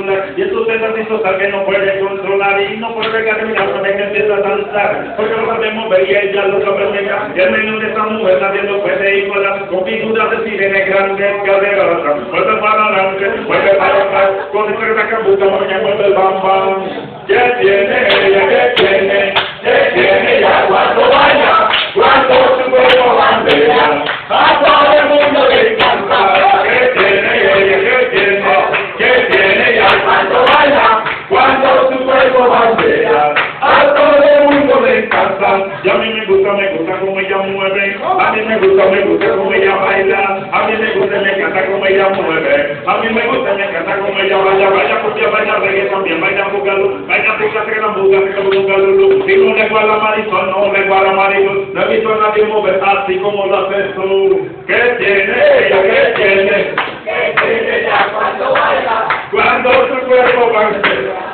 regular y es usted antisocial que no puede controlar y no puede caminar cuando empieza a danzar porque lo sabemos ver y ella lo sabe negar y el menú de esta mujer nadie lo puede igualar con figuras de sirene grandes caderas vuelve para adelante, vuelve para atrás con esa cabuca mañana vuelve el bam bam ¿qué tiene ella? ¿Qué tiene? ¿Qué tiene ella? Cuando baila, cuando su cuerpo bandera a todo el mundo le encanta ¿qué tiene ella? ¿Qué tiene? ¿Qué tiene ella? Cuando baila, cuando su cuerpo bandera a todo el mundo le encanta y a mí me gusta como ella mueve a mí me gusta como ella baila a mí me encanta como ella mueve a mí me encanta como ella baila porque baila reggae también baila bugalo baila puta se gran buga se como bugalo si no le guarda marisol no le guarda marisol no he visto a nadie mover así como lo haces tú ¿qué tiene ella? ¿Qué tiene? ¿Qué tiene ella cuando baila? Cuando su cuerpo bandera